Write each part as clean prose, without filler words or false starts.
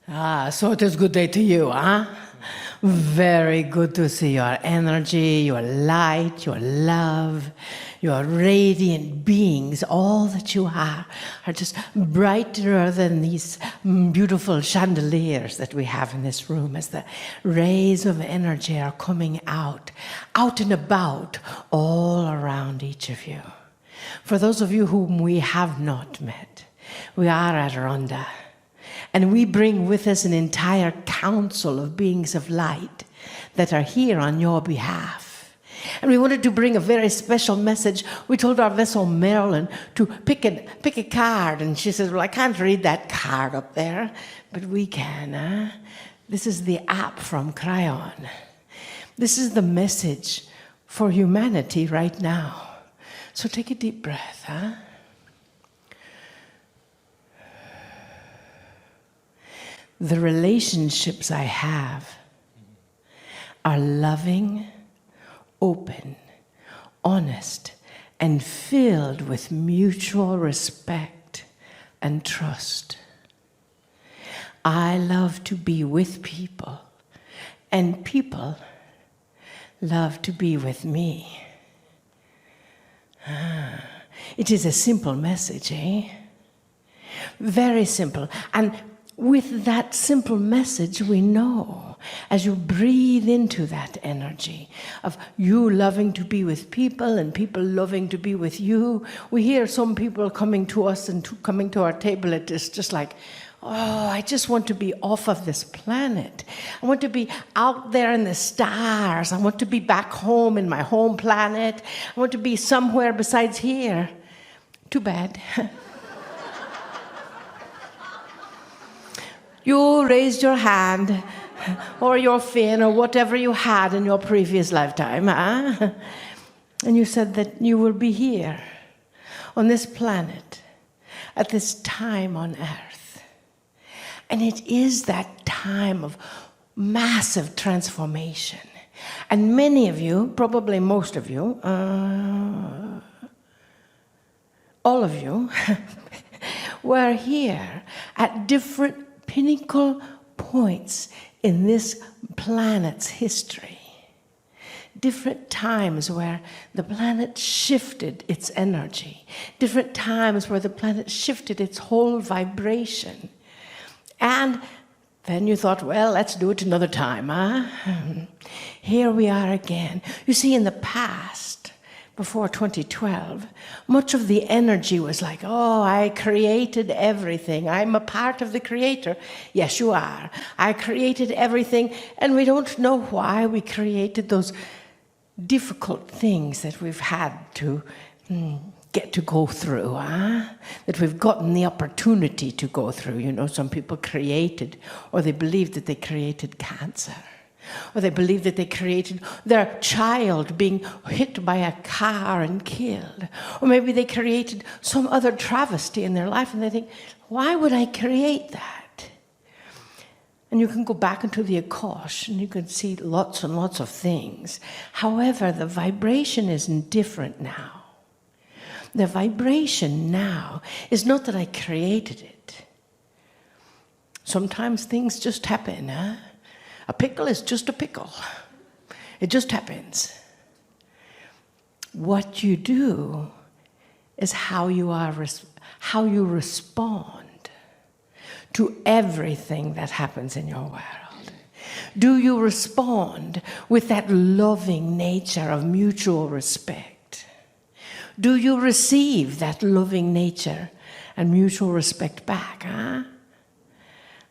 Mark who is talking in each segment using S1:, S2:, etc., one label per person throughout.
S1: So it is good day to you, huh? Very good to see your energy, your light, your love, your radiant beings. All that you are just brighter than these beautiful chandeliers that we have in this room as the rays of energy are coming out and about all around each of you. For those of you whom we have not met, we are at Rhonda. And we bring with us an entire council of beings of light that are here on your behalf. And we wanted to bring a very special message. We told our vessel Marilyn to pick a card. And she says, well, I can't read that card up there, but we can. Huh? This is the app from Cryon. This is the message for humanity right now. So take a deep breath, huh? The relationships I have are loving, open, honest, and filled with mutual respect and trust. I love to be with people, and people love to be with me. It is a simple message, eh? Very simple. And with that simple message, we know, as you breathe into that energy of you loving to be with people and people loving to be with you, we hear some people coming to us and coming to our table. It is just like, oh, I just want to be off of this planet. I want to be out there in the stars. I want to be back home in my home planet. I want to be somewhere besides here. Too bad. You raised your hand or your fin or whatever you had in your previous lifetime, huh? And you said that you will be here on this planet at this time on Earth. And it is that time of massive transformation. And many of you, probably most of you, all of you, were here at different pinnacle points in this planet's history. Different times where the planet shifted its energy. Different times where the planet shifted its whole vibration. And then you thought, well, let's do it another time, huh? Here we are again. You see, in the past, before 2012, much of the energy was like, oh, I created everything. I'm a part of the creator. Yes, you are. I created everything, and we don't know why we created those difficult things that we've had to get to go through, that we've gotten the opportunity to go through. You know, some people created, or they believed that they created cancer. Or they believe that they created their child being hit by a car and killed. Or maybe they created some other travesty in their life and they think, why would I create that? And you can go back into the Akash and you can see lots and lots of things. However, the vibration is different now. The vibration now is not that I created it. Sometimes things just happen, huh? A pickle is just a pickle. It just happens. What you do is how you respond to everything that happens in your world. Do you respond with that loving nature of mutual respect? Do you receive that loving nature and mutual respect back, huh?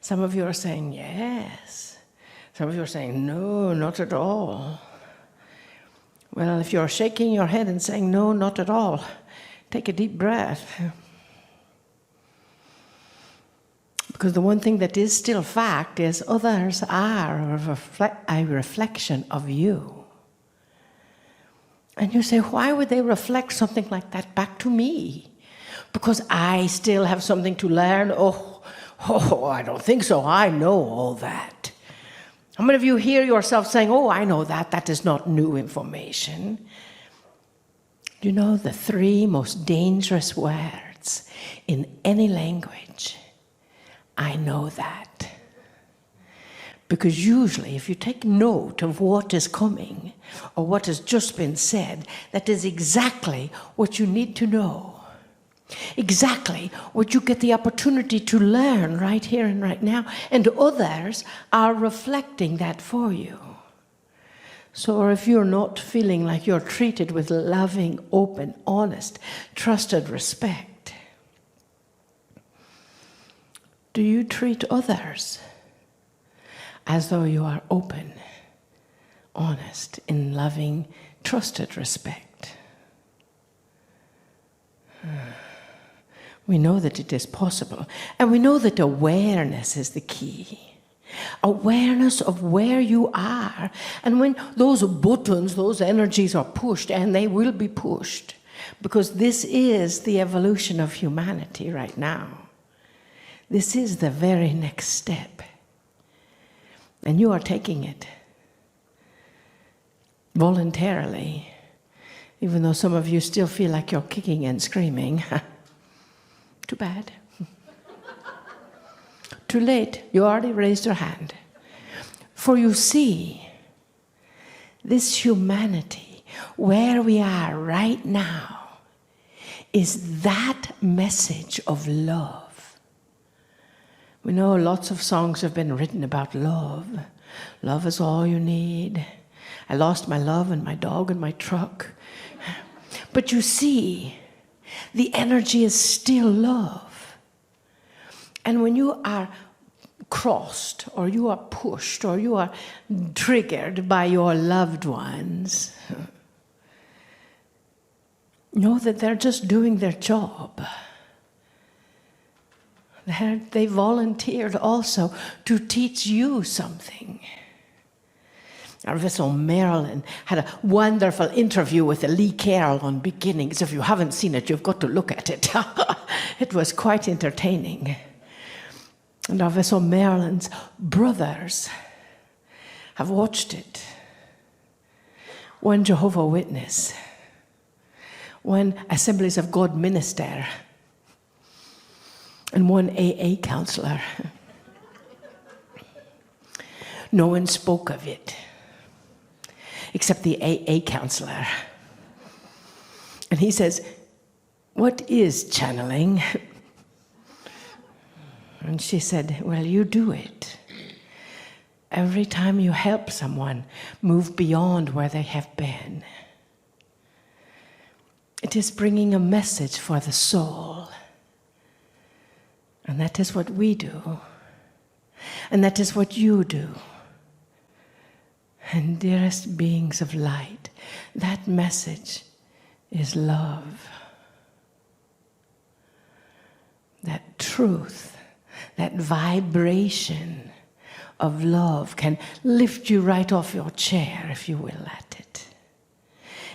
S1: Some of you are saying yes. Some of you are saying, no, not at all. Well, if you're shaking your head and saying, no, not at all, take a deep breath. Because the one thing that is still fact is others are a reflection of you. And you say, why would they reflect something like that back to me? Because I still have something to learn? Oh, I don't think so. I know all that. How many of you hear yourself saying, oh, I know that. That is not new information. You know the three most dangerous words in any language? I know that. Because usually if you take note of what is coming or what has just been said, that is exactly what you need to know. Exactly what you get the opportunity to learn right here and right now. And others are reflecting that for you. So if you're not feeling like you're treated with loving, open, honest, trusted respect, do you treat others as though you are open, honest, in loving, trusted respect? We know that it is possible, and we know that awareness is the key. Awareness of where you are, and when those buttons, those energies are pushed, and they will be pushed, because this is the evolution of humanity right now. This is the very next step, and you are taking it voluntarily, even though some of you still feel like you're kicking and screaming. Too bad. Too late. You already raised your hand. For you see, this humanity, where we are right now, is that message of love. We know lots of songs have been written about love. Love is all you need. I lost my love and my dog and my truck. But you see, the energy is still love. And when you are crossed, or you are pushed, or you are triggered by your loved ones, know that they're just doing their job. They volunteered also to teach you something. Our vessel Marilyn had a wonderful interview with Lee Carroll on beginnings. If you haven't seen it, you've got to look at it. It was quite entertaining. And our vessel Marilyn's brothers have watched it. One Jehovah Witness, one Assemblies of God minister, and one AA counselor. No one spoke of it, except the AA counselor. And he says, "What is channeling?" And she said, "Well, you do it. Every time you help someone move beyond where they have been, it is bringing a message for the soul. And that is what we do. And that is what you do. And dearest beings of light, that message is love. That truth, that vibration of love can lift you right off your chair, if you will, let it.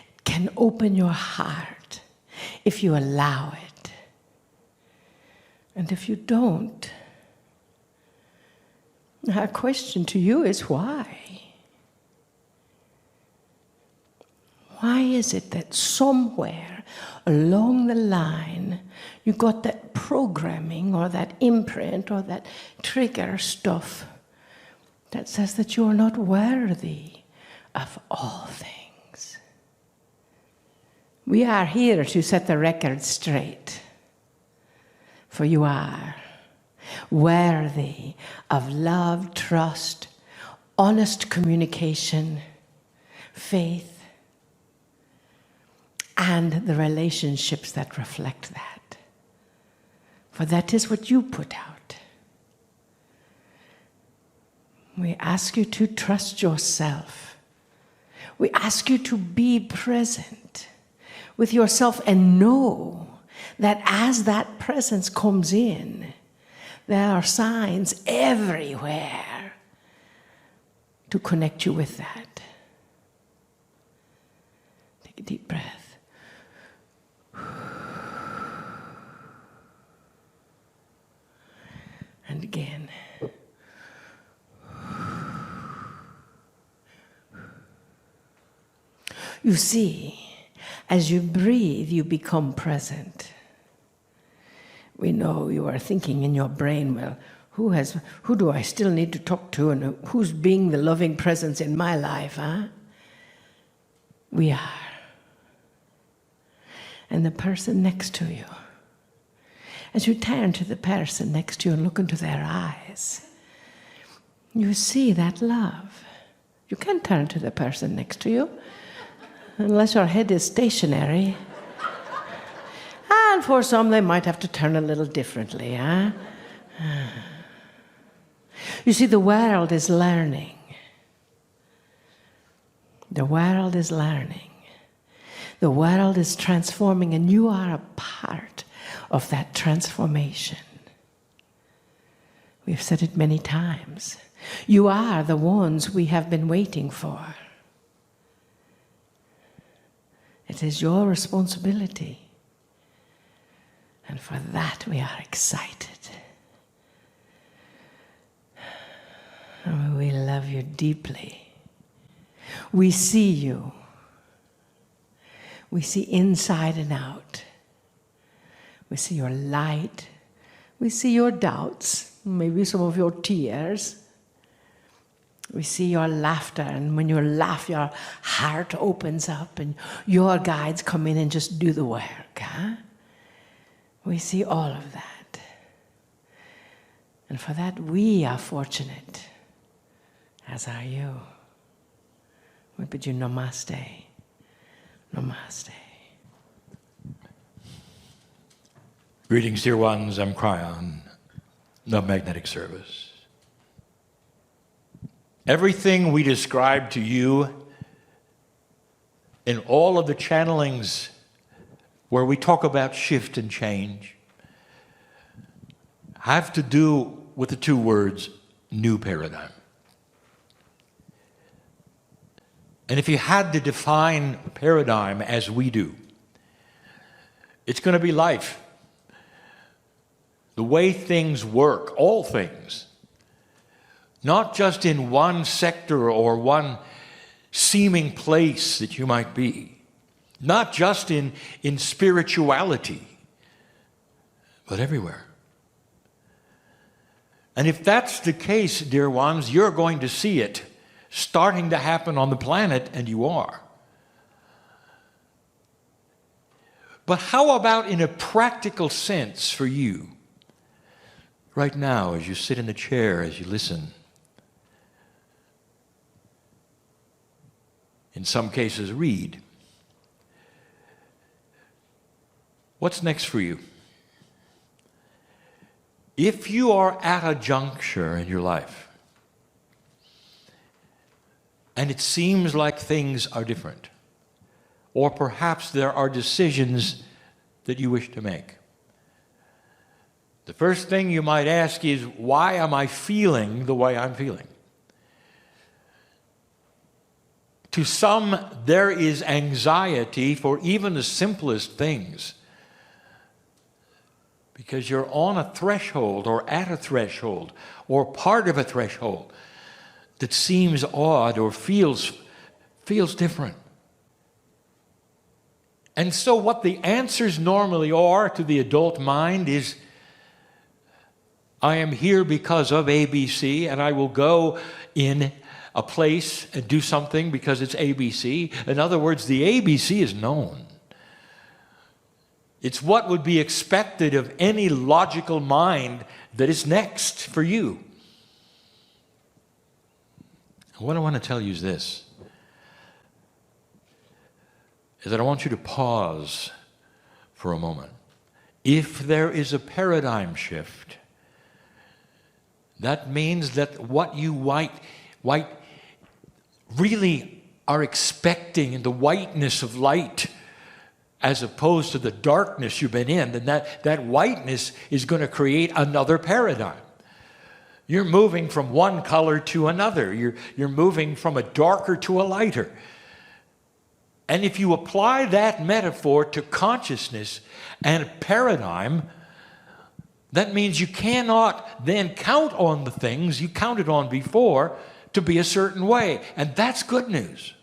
S1: It can open your heart if you allow it. And if you don't, our question to you is why? Why is it that somewhere along the line you got that programming or that imprint or that trigger stuff that says that you are not worthy of all things? We are here to set the record straight, for you are worthy of love, trust, honest communication, faith, and the relationships that reflect that. For that is what you put out. We ask you to trust yourself. We ask you to be present with yourself and know that as that presence comes in, there are signs everywhere to connect you with that. Take a deep breath. And again. You see, as you breathe, you become present. We know you are thinking in your brain, well, Who do I still need to talk to, and who's being the loving presence in my life, huh? We are. And the person next to you, as you turn to the person next to you and look into their eyes, you see that love. You can't turn to the person next to you unless your head is stationary. And for some, they might have to turn a little differently, huh? You see, the world is learning. The world is learning. The world is transforming, and you are a part of that transformation. We've said it many times. You are the ones we have been waiting for. It is your responsibility. And for that we are excited. And we love you deeply. We see you. We see inside and out. We see your light. We see your doubts, maybe some of your tears. We see your laughter, and when you laugh, your heart opens up and your guides come in and just do the work. Huh? We see all of that. And for that, we are fortunate, as are you. We bid you namaste. Namaste.
S2: Greetings, dear ones. I'm Kryon, the Magnetic Service. Everything we describe to you in all of the channelings where we talk about shift and change have to do with the two words, new paradigm. And if you had to define paradigm as we do, it's going to be life. The way things work, all things. Not just in one sector or one seeming place that you might be. Not just in spirituality, but everywhere. And if that's the case, dear ones, you're going to see it starting to happen on the planet, and you are. But how about in a practical sense for you? Right now, as you sit in the chair, as you listen, in some cases read, what's next for you? If you are at a juncture in your life, and it seems like things are different, or perhaps there are decisions that you wish to make, the first thing you might ask is, why am I feeling the way I'm feeling? To some, there is anxiety for even the simplest things, because you're on a threshold or at a threshold or part of a threshold that seems odd or feels different. And so what the answers normally are to the adult mind is, I am here because of ABC, and I will go in a place and do something because it's ABC. In other words, the ABC is known. It's what would be expected of any logical mind that is next for you. And what I want to tell you is this, is that I want you to pause for a moment. If there is a paradigm shift, that means that what you really are expecting in the whiteness of light as opposed to the darkness you've been in, then that whiteness is going to create another paradigm. You're moving from one color to another. You're moving from a darker to a lighter. And if you apply that metaphor to consciousness and paradigm, that means you cannot then count on the things you counted on before to be a certain way. And that's good news.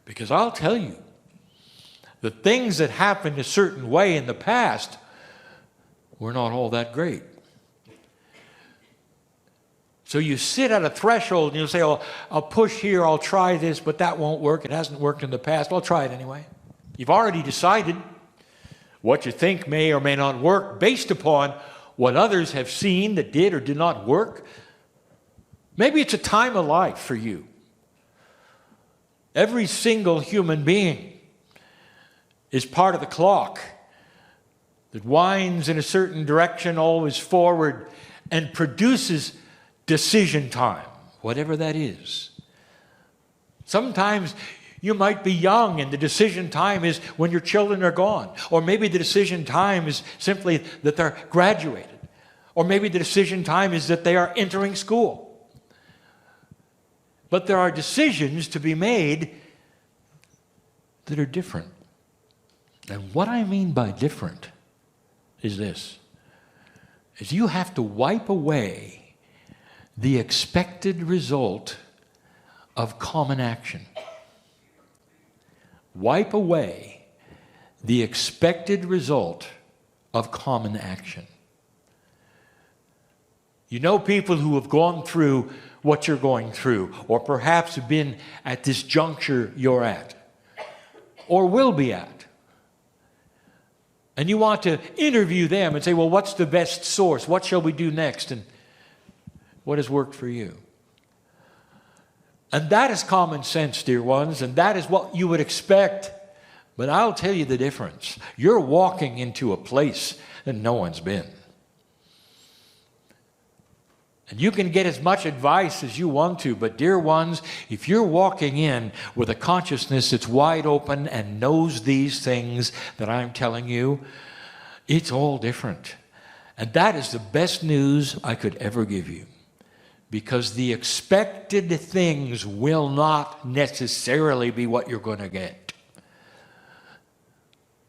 S2: Because I'll tell you, the things that happened a certain way in the past were not all that great. So you sit at a threshold and you'll say, oh, I'll push here, I'll try this, but that won't work. It hasn't worked in the past. I'll try it anyway. You've already decided what you think may or may not work based upon what others have seen that did or did not work. Maybe it's a time of life for you. Every single human being is part of the clock that winds in a certain direction, always forward, and produces decision time, whatever that is. Sometimes you might be young and the decision time is when your children are gone. Or maybe the decision time is simply that they're graduated. Or maybe the decision time is that they are entering school. But there are decisions to be made that are different. And what I mean by different is this, is you have to wipe away the expected result of common action. Wipe away the expected result of common action. You know people who have gone through what you're going through, or perhaps have been at this juncture you're at, or will be at. And you want to interview them and say, well, what's the best source? What shall we do next? And what has worked for you? And that is common sense, dear ones, and that is what you would expect. But I'll tell you the difference. You're walking into a place that no one's been. And you can get as much advice as you want to, but dear ones, if you're walking in with a consciousness that's wide open and knows these things that I'm telling you, it's all different. And that is the best news I could ever give you. Because the expected things will not necessarily be what you're going to get.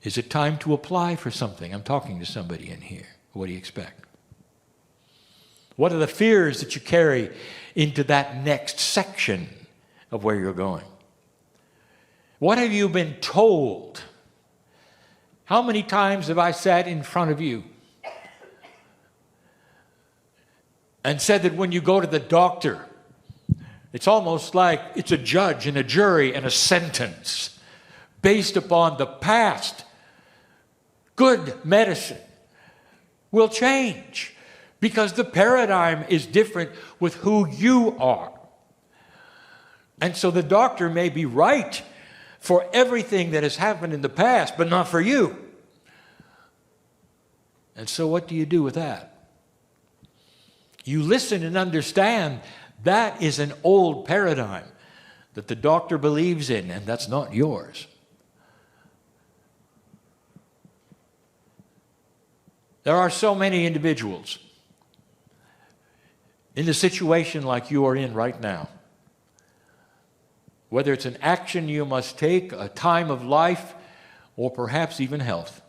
S2: Is it time to apply for something? I'm talking to somebody in here. What do you expect? What are the fears that you carry into that next section of where you're going? What have you been told? How many times have I sat in front of you and said that when you go to the doctor, it's almost like it's a judge and a jury and a sentence based upon the past. Good medicine will change because the paradigm is different with who you are. And so the doctor may be right for everything that has happened in the past, but not for you. And so what do you do with that? You listen and understand that is an old paradigm that the doctor believes in, and that's not yours. There are so many individuals in a situation like you are in right now, whether it's an action you must take, a time of life, or perhaps even health.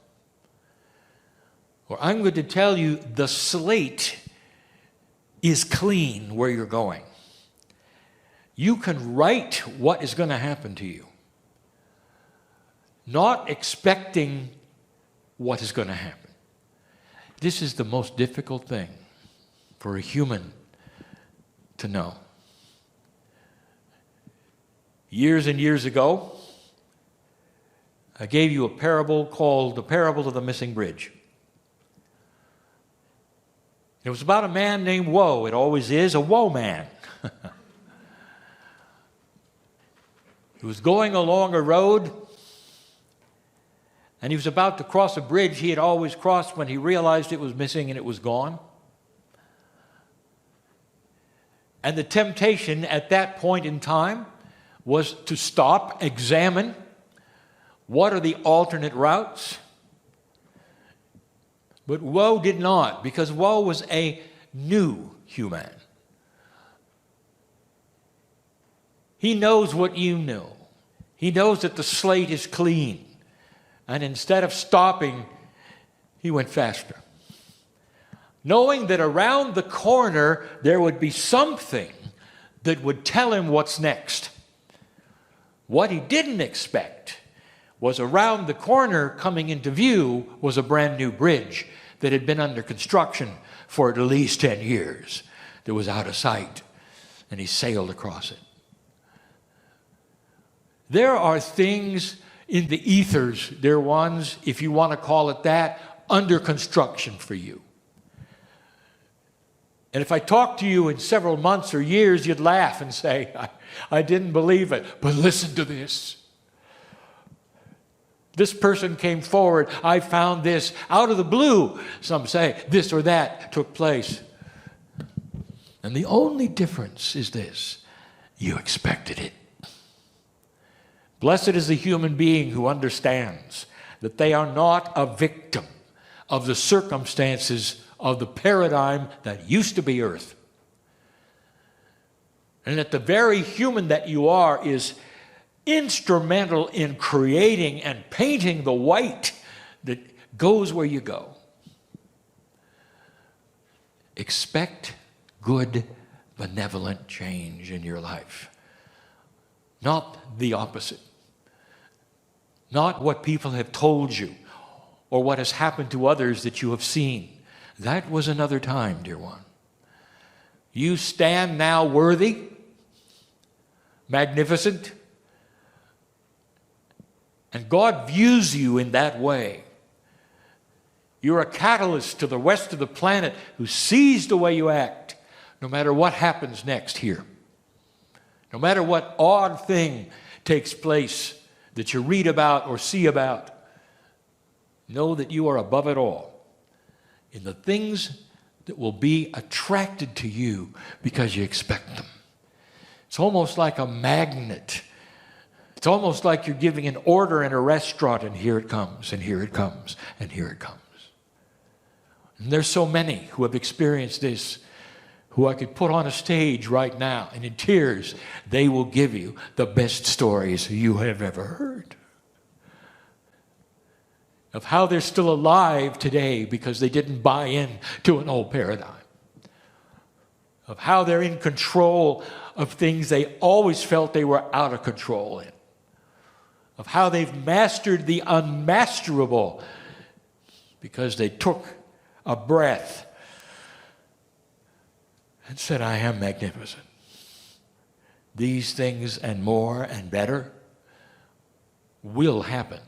S2: Or I'm going to tell you the slate is clean where you're going. You can write what is going to happen to you, not expecting what is going to happen. This is the most difficult thing for a human to know. Years and years ago, I gave you a parable called the Parable of the Missing Bridge. It was about a man named Woe. It always is, a woe man. He was going along a road, and he was about to cross a bridge he had always crossed when he realized it was missing and it was gone. And the temptation at that point in time was to stop, examine what are the alternate routes. But Woe did not, because Woe was a new human. He knows what you know. He knows that the slate is clean. And instead of stopping, he went faster. Knowing that around the corner there would be something that would tell him what's next. What he didn't expect was around the corner coming into view was a brand new bridge that had been under construction for at least 10 years. that was out of sight, and he sailed across it. There are things in the ethers, dear ones, if you want to call it that, under construction for you. And if I talked to you in several months or years, you'd laugh and say, I didn't believe it. But listen to this. This person came forward. I found this out of the blue. Some say this or that took place. And the only difference is this: you expected it. Blessed is the human being who understands that they are not a victim of the circumstances of the paradigm that used to be earth. And that the very human that you are is instrumental in creating and painting the white that goes where you go. Expect good, benevolent change in your life. Not the opposite. Not what people have told you or what has happened to others that you have seen. That was another time, dear one. You stand now worthy, magnificent, and God views you in that way. You're a catalyst to the rest of the planet who sees the way you act, no matter what happens next here. No matter what odd thing takes place that you read about or see about, know that you are above it all in the things that will be attracted to you because you expect them. It's almost like a magnet. It's almost like you're giving an order in a restaurant, and here it comes, and here it comes, and here it comes. And there's so many who have experienced this, who I could put on a stage right now, and in tears, they will give you the best stories you have ever heard. Of how they're still alive today because they didn't buy in to an old paradigm. Of how they're in control of things they always felt they were out of control in. Of how they've mastered the unmasterable because they took a breath and said, I am magnificent. These things and more and better will happen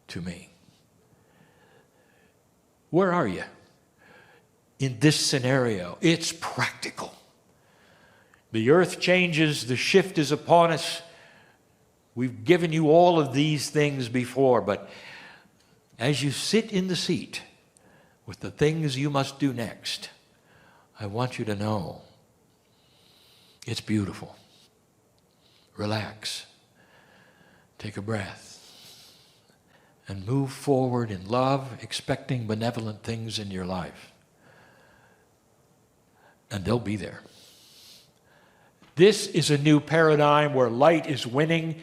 S2: to me. Where are you in this scenario? It's practical. The earth changes, the shift is upon us. We've given you all of these things before, but as you sit in the seat with the things you must do next, I want you to know it's beautiful. Relax. Take a breath. And move forward in love, expecting benevolent things in your life. And they'll be there. This is a new paradigm where light is winning,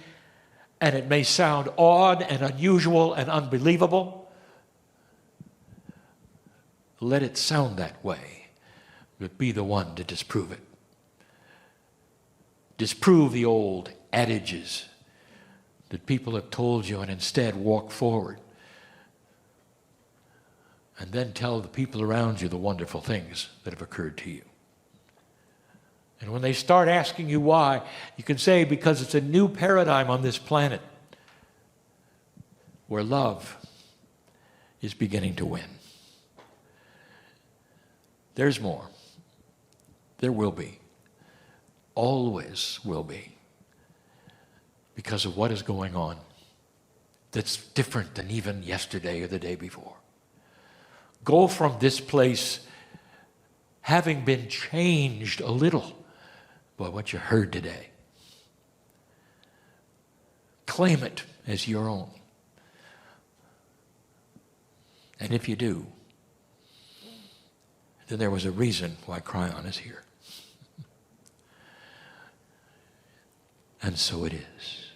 S2: and it may sound odd and unusual and unbelievable. Let it sound that way. But be the one to disprove it. Disprove the old adages that people have told you, and instead walk forward. And then tell the people around you the wonderful things that have occurred to you. And when they start asking you why, you can say, because it's a new paradigm on this planet where love is beginning to win. There's more. There will be. Always will be. Because of what is going on that's different than even yesterday or the day before. Go from this place having been changed a little by what you heard today. Claim it as your own. And if you do, then there was a reason why Cryon is here. And so it is.